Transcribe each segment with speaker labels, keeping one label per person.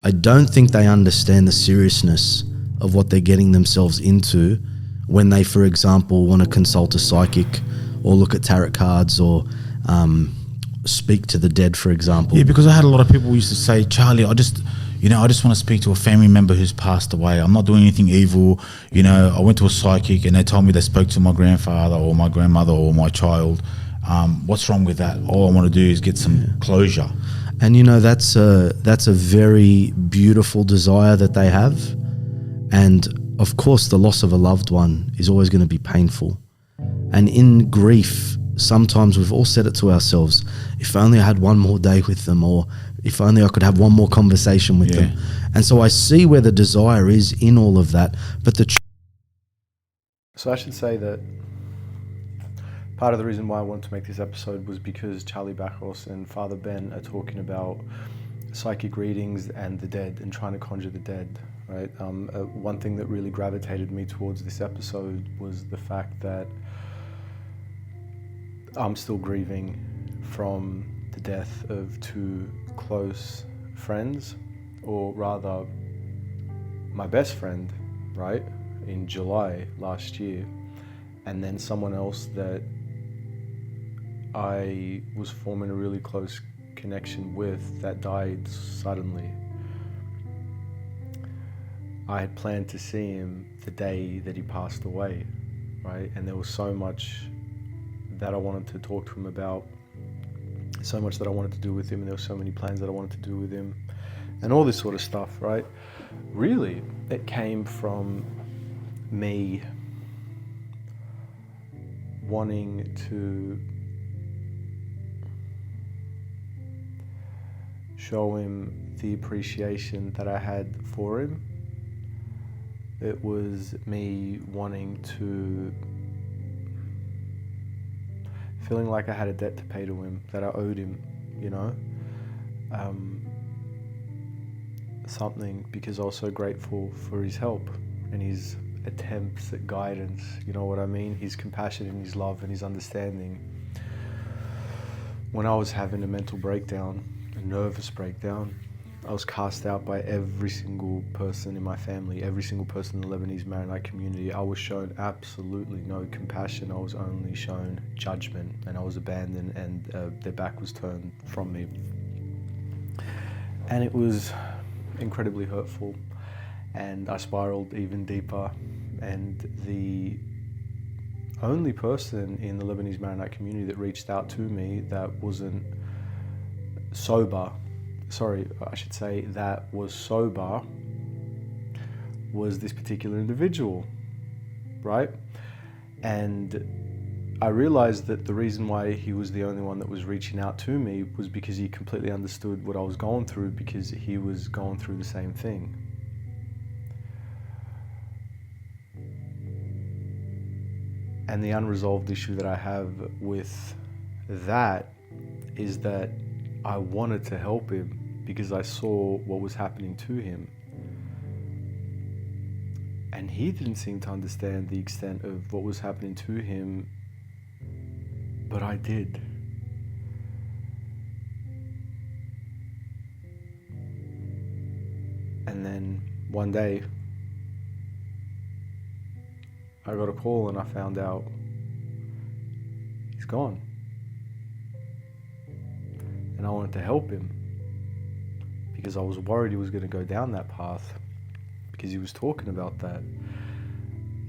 Speaker 1: I don't think they understand the seriousness of what they're getting themselves into when they, for example, want to consult a psychic or look at tarot cards or speak to the dead, for example.
Speaker 2: Yeah, because I had a lot of people who used to say, Charlie, I just want to speak to a family member who's passed away. I'm not doing anything evil. I went to a psychic and they told me they spoke to my grandfather or my grandmother or my child. What's wrong with that? All I want to do is get some closure.
Speaker 1: And that's a very beautiful desire that they have. And of course, the loss of a loved one is always going to be painful. And in grief, sometimes we've all said it to ourselves, if only I had one more day with them, or if only I could have one more conversation with them. And so I see where the desire is in all of that. But
Speaker 3: So I should say that part of the reason why I wanted to make this episode was because Charlie Bacros and Father Ben are talking about psychic readings and the dead and trying to conjure the dead, right? One thing that really gravitated me towards this episode was the fact that I'm still grieving from the death of two close friends, or rather my best friend, right, in July last year, and then someone else that I was forming a really close connection with that died suddenly. I had planned to see him the day that he passed away, right? And there was so much that I wanted to talk to him about, so much that I wanted to do with him, and there were so many plans that I wanted to do with him, and all this sort of stuff, right? Really, it came from me wanting to show him the appreciation that I had for him. It was me wanting to, feeling like I had a debt to pay to him, that I owed him, something, because I was so grateful for his help and his attempts at guidance, you know what I mean? His compassion and his love and his understanding. When I was having a mental breakdown, a nervous breakdown, I was cast out by every single person in my family, every single person in the Lebanese Maronite community. I was shown absolutely no compassion. I was only shown judgment, and I was abandoned, and their back was turned from me. And it was incredibly hurtful, and I spiraled even deeper. And the only person in the Lebanese Maronite community that reached out to me that wasn't sober, that was sober, was this particular individual, right? And I realized that the reason why he was the only one that was reaching out to me was because he completely understood what I was going through, because he was going through the same thing. And the unresolved issue that I have with that is that I wanted to help him because I saw what was happening to him. And he didn't seem to understand the extent of what was happening to him, but I did. And then one day, I got a call and I found out he's gone. And I wanted to help him because I was worried he was going to go down that path, because he was talking about that.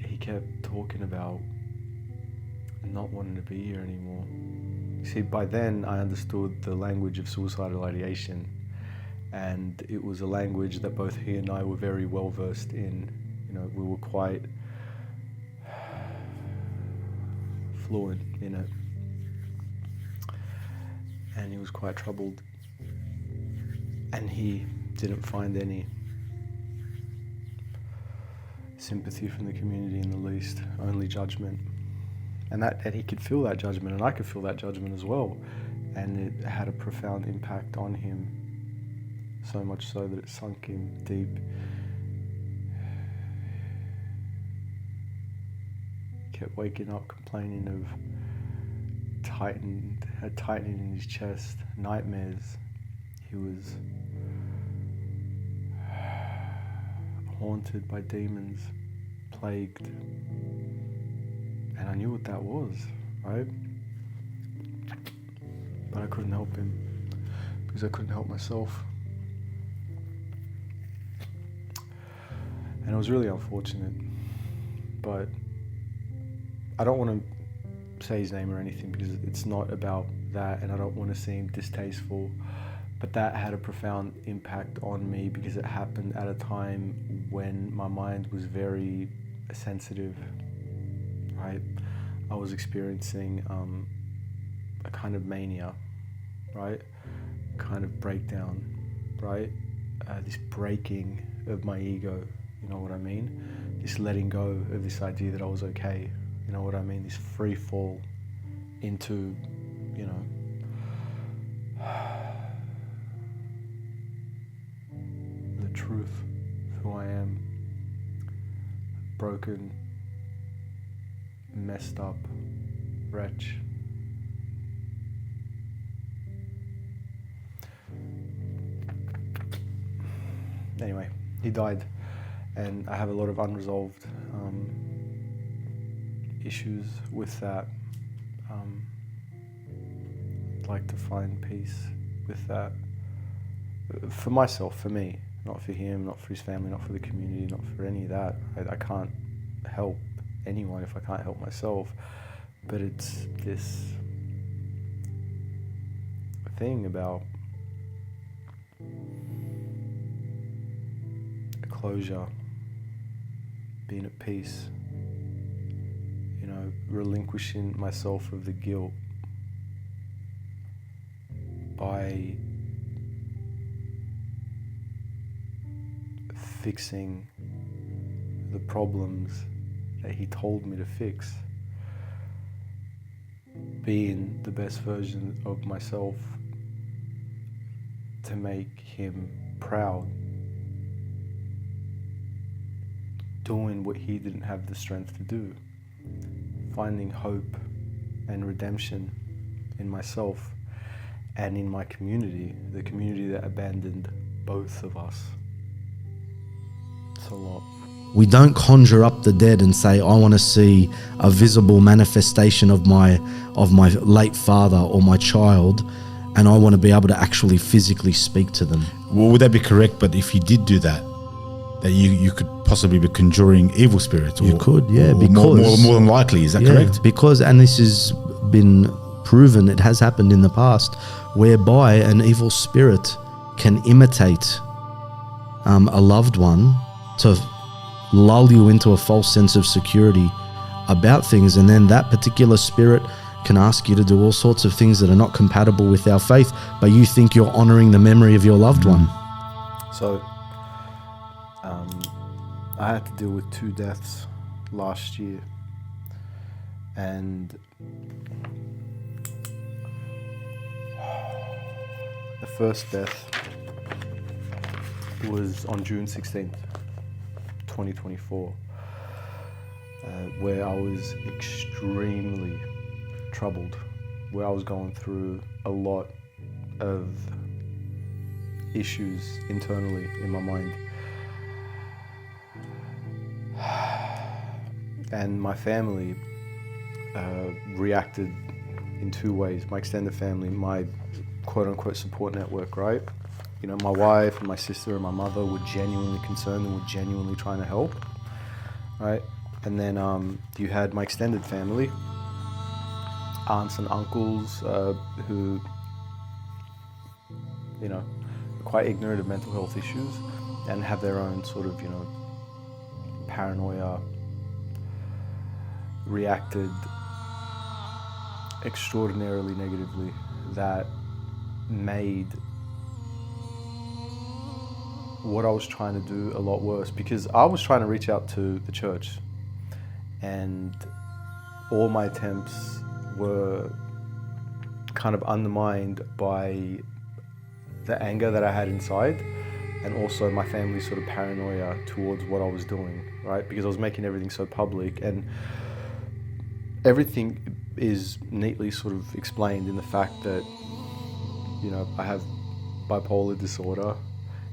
Speaker 3: He kept talking about not wanting to be here anymore. You see, by then I understood the language of suicidal ideation, and it was a language that both he and I were very well versed in. We were quite fluent in it, and he was quite troubled, and he didn't find any sympathy from the community in the least, only judgment. And he could feel that judgment, and I could feel that judgment as well, and it had a profound impact on him, so much so that it sunk him deep. Kept waking up complaining of tightening in his chest, nightmares. He was haunted by demons, plagued. And I knew what that was, right? But I couldn't help him because I couldn't help myself. And it was really unfortunate. But I don't want to say his name or anything because it's not about that, and I don't want to seem distasteful. But that had a profound impact on me because it happened at a time when my mind was very sensitive, right? I was experiencing a kind of mania, right? Kind of breakdown, right? This breaking of my ego, you know what I mean? This letting go of this idea that I was okay, you know what I mean? This free fall into, you know, the truth of who I am. Broken, messed up wretch. Anyway, he died, and I have a lot of unresolved issues with that. I'd like to find peace with that. For myself, for me, not for him, not for his family, not for the community, not for any of that. I can't help anyone if I can't help myself. But it's this thing about closure, being at peace, you know, relinquishing myself of the guilt by fixing the problems that he told me to fix, being the best version of myself to make him proud, doing what he didn't have the strength to do, finding hope and redemption in myself and in my community, the community that abandoned both of us. It's a lot.
Speaker 1: We don't conjure up the dead and say, I want to see a visible manifestation of my late father or my child, and I want to be able to actually physically speak to them.
Speaker 2: Well, would that be correct? But if you did do that, that you could possibly be conjuring evil spirits? Or,
Speaker 1: you could, yeah.
Speaker 2: Or
Speaker 1: because
Speaker 2: more than likely, is that correct?
Speaker 1: Because, and this has been proven, it has happened in the past, whereby an evil spirit can imitate a loved one to lull you into a false sense of security about things, and then that particular spirit can ask you to do all sorts of things that are not compatible with our faith, but you think you're honoring the memory of your loved one.
Speaker 3: So I had to deal with 2 deaths last year, and the first death was on June 16th, 2024, where I was extremely troubled, where I was going through a lot of issues internally in my mind. And my family reacted in 2 ways. My extended family, my quote-unquote support network, right? You know, my wife and my sister and my mother were genuinely concerned and were genuinely trying to help, right? And then you had my extended family, aunts and uncles who, you know, are quite ignorant of mental health issues and have their own sort of, you know, paranoia, reacted extraordinarily negatively, that made what I was trying to do a lot worse, because I was trying to reach out to the church and all my attempts were kind of undermined by the anger that I had inside, and also my family's sort of paranoia towards what I was doing, right? Because I was making everything so public, and everything is neatly sort of explained in the fact that, you know, I have bipolar disorder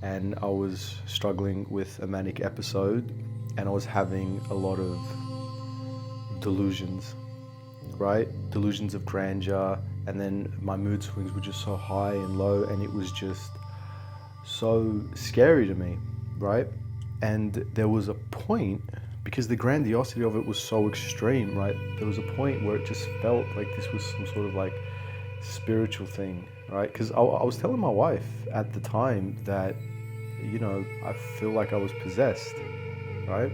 Speaker 3: and I was struggling with a manic episode, and I was having a lot of delusions, right? Delusions of grandeur, and then my mood swings were just so high and low, and it was just so scary to me, right? And there was a point, because the grandiosity of it was so extreme, right? There was a point where it just felt like this was some sort of like spiritual thing, right? Because I was telling my wife at the time that, you know, I feel like I was possessed, right?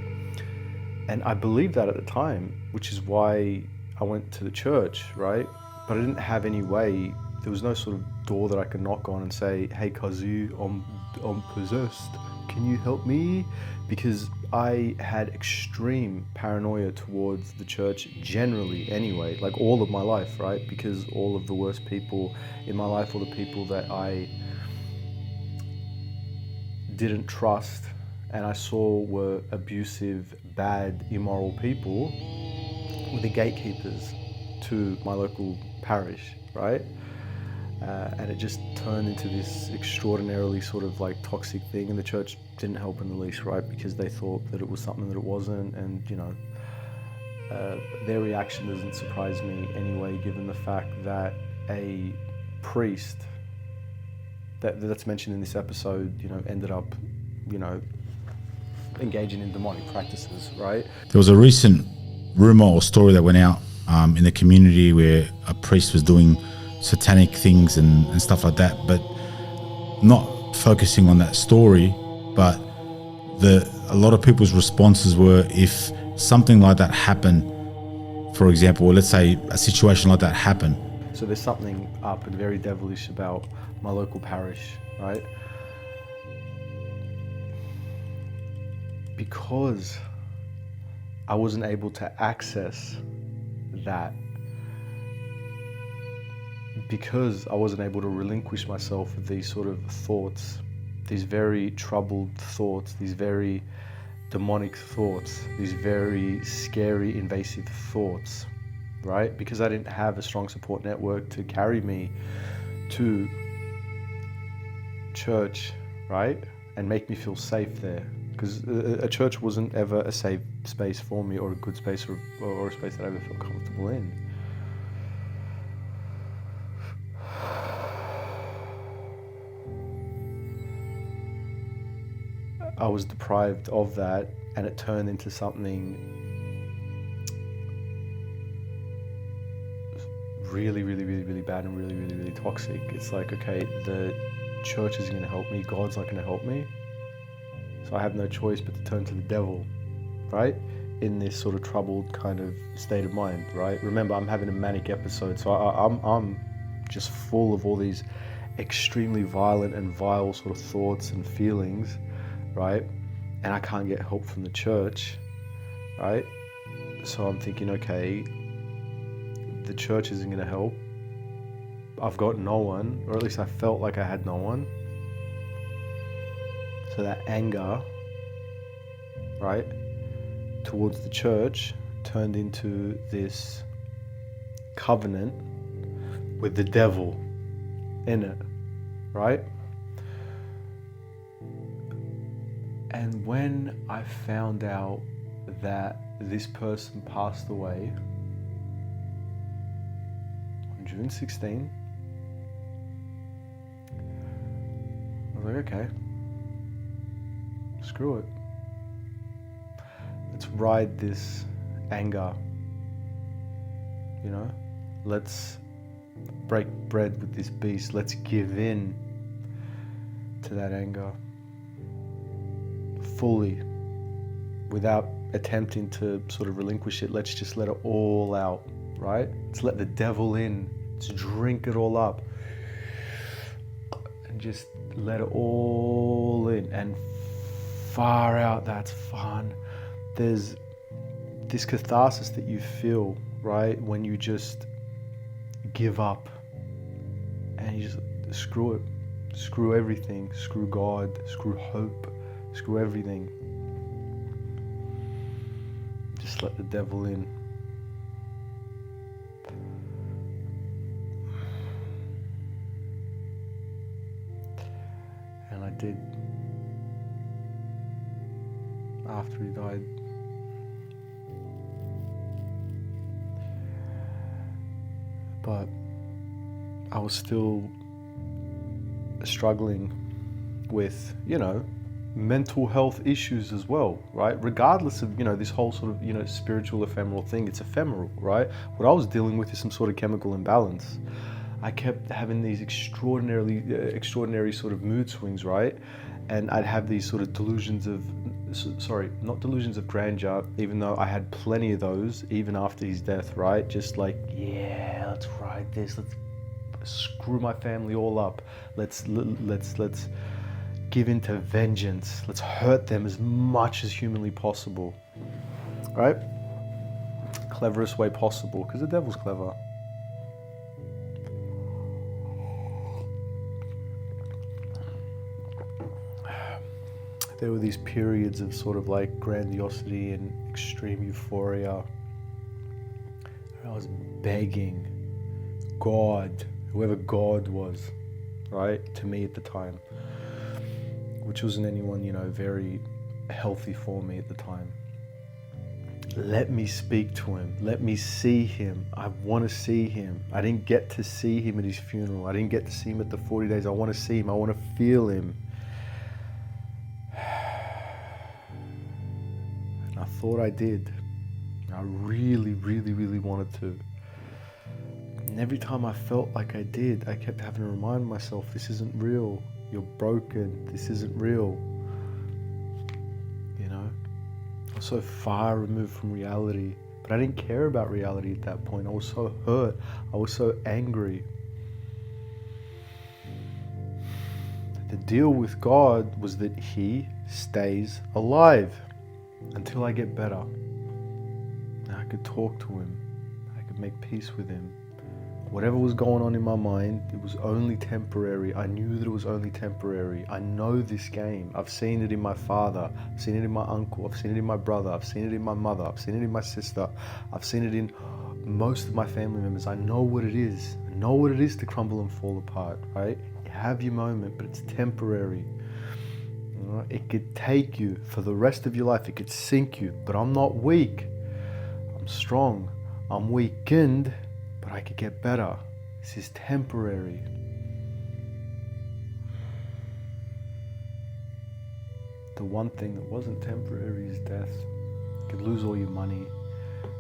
Speaker 3: And I believed that at the time, which is why I went to the church, right? But I didn't have any way, there was no sort of door that I could knock on and say, hey, Kazu, I'm possessed. Can you help me? Because I had extreme paranoia towards the church generally anyway, like all of my life, right? Because all of the worst people in my life, all the people that I didn't trust and I saw were abusive, bad, immoral people, were the gatekeepers to my local parish, right? And it just turned into this extraordinarily sort of like toxic thing, and the church didn't help in the least, right? Because they thought that it was something that it wasn't, and you know, their reaction doesn't surprise me anyway, given the fact that a priest that's mentioned in this episode, you know, ended up, you know, engaging in demonic practices, right?
Speaker 2: There was a recent rumor or story that went out in the community where a priest was doing satanic things and stuff like that, but not focusing on that story. But a lot of people's responses were, if something like that happened, for example, or let's say a situation like that happened.
Speaker 3: So there's something up and very devilish about my local parish, right? Because I wasn't able to access that, because I wasn't able to relinquish myself with these sort of thoughts, these very troubled thoughts, these very demonic thoughts, these very scary, invasive thoughts, right? Because I didn't have a strong support network to carry me to church, right? And make me feel safe there. Because a church wasn't ever a safe space for me, or a good space, or a space that I ever felt comfortable in. I was deprived of that, and it turned into something really, really, really, really bad and really, really, really toxic. It's like, okay, the church isn't going to help me, God's not going to help me, so I have no choice but to turn to the devil, right? In this sort of troubled kind of state of mind, right? Remember, I'm having a manic episode, so I'm just full of all these extremely violent and vile sort of thoughts and feelings, right? And I can't get help from the church, right? So I'm thinking, okay, the church isn't going to help. I've got no one, or at least I felt like I had no one. So that anger, right, towards the church turned into this covenant with the devil in it, right? And when I found out that this person passed away on June 16, I was like, okay, screw it. Let's ride this anger, you know? Let's break bread with this beast. Let's give in to that anger fully, without attempting to sort of relinquish it. Let's just let it all out, right? Let's let the devil in. Let's drink it all up and just let it all in. And far out, that's fun. There's this catharsis that you feel, right, when you just give up and you just screw it, screw everything, screw God, screw hope, screw everything. Just let the devil in. And I did. after he died. But I was still struggling with, mental health issues as well, right? Regardless of, this whole sort of, spiritual ephemeral thing, it's ephemeral, right? What I was dealing with is some sort of chemical imbalance. I kept having these extraordinary sort of mood swings, right? And I'd have these sort of delusions of, not delusions of grandeur, even though I had plenty of those, even after his death, right? Just like, yeah, let's ride this, let's screw my family all up, let's give into vengeance, let's hurt them as much as humanly possible, right? Cleverest way possible, because the devil's clever. There were these periods of sort of like grandiosity and extreme euphoria. I was begging God, whoever God was, right, to me at the time, which wasn't anyone, very healthy for me at the time. Let me speak to him. Let me see him. I want to see him. I didn't get to see him at his funeral. I didn't get to see him at the 40 days. I want to see him. I want to feel him. And I thought I did. I really, really, really wanted to. And every time I felt like I did, I kept having to remind myself, this isn't real. You're broken. This isn't real. I was so far removed from reality, but I didn't care about reality at that point. I was so hurt. I was so angry. The deal with God was that he stays alive until I get better. And I could talk to him. I could make peace with him. Whatever was going on in my mind, it was only temporary. I knew that it was only temporary. I know this game. I've seen it in my father. I've seen it in my uncle. I've seen it in my brother. I've seen it in my mother. I've seen it in my sister. I've seen it in most of my family members. I know what it is. I know what it is to crumble and fall apart, right? You have your moment, but it's temporary. It could take you for the rest of your life. It could sink you, but I'm not weak. I'm strong. I'm weakened, but I could get better. This is temporary. The one thing that wasn't temporary is death. You could lose all your money.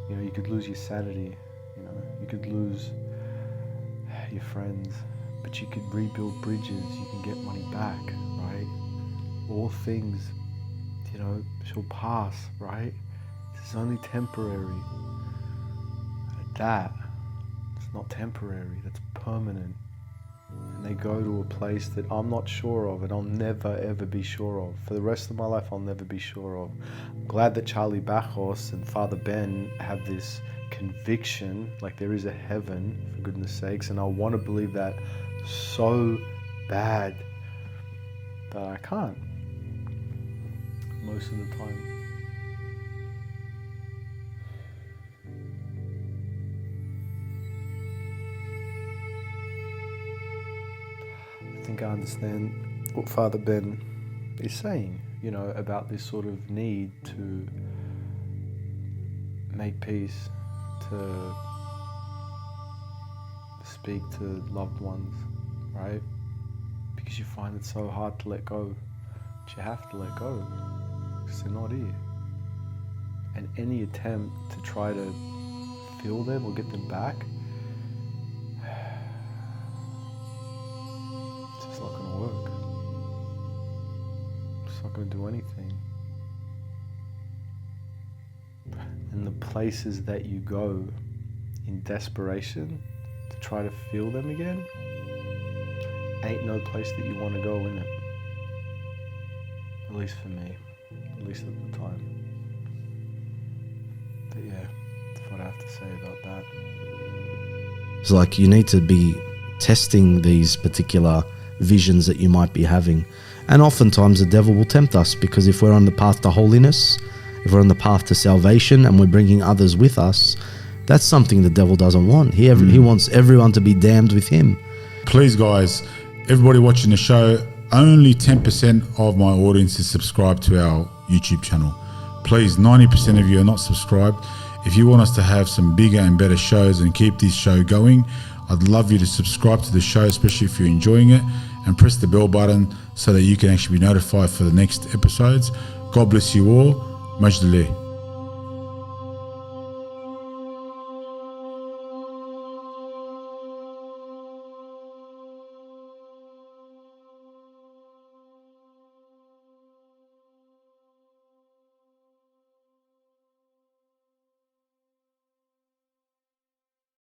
Speaker 3: You could lose your sanity. You could lose your friends, but you could rebuild bridges. You can get money back, right? All things, shall pass, right? This is only temporary. That, it's not temporary, that's permanent. And they go to a place that I'm not sure of, and I'll never ever be sure of. For the rest of my life, I'll never be sure of. I'm glad that Charlie Bachos and Father Ben have this conviction, like there is a heaven, for goodness sakes, and I want to believe that so bad, but I can't most of the time. I think I understand what Father Ben is saying, about this sort of need to make peace, to speak to loved ones, right? Because you find it so hard to let go. But you have to let go, because they're not here. And any attempt to try to feel them or get them back, it's not going to work. It's not going to do anything. And the places that you go in desperation to try to feel them again, ain't no place that you want to go in it. At least for me. At least at the time. But yeah, that's what I have to say about that.
Speaker 1: It's like you need to be testing these particular visions that you might be having. And oftentimes the devil will tempt us, because if we're on the path to holiness, if we're on the path to salvation and we're bringing others with us, that's something the devil doesn't want. He wants everyone to be damned with him.
Speaker 2: Please, guys, everybody watching the show, only 10% of my audience is subscribed to our YouTube channel. Please, 90% of you are not subscribed. If you want us to have some bigger and better shows and keep this show going, I'd love you to subscribe to the show, especially if you're enjoying it, and press the bell button so that you can actually be notified for the next episodes. God bless you all. Majdaleh.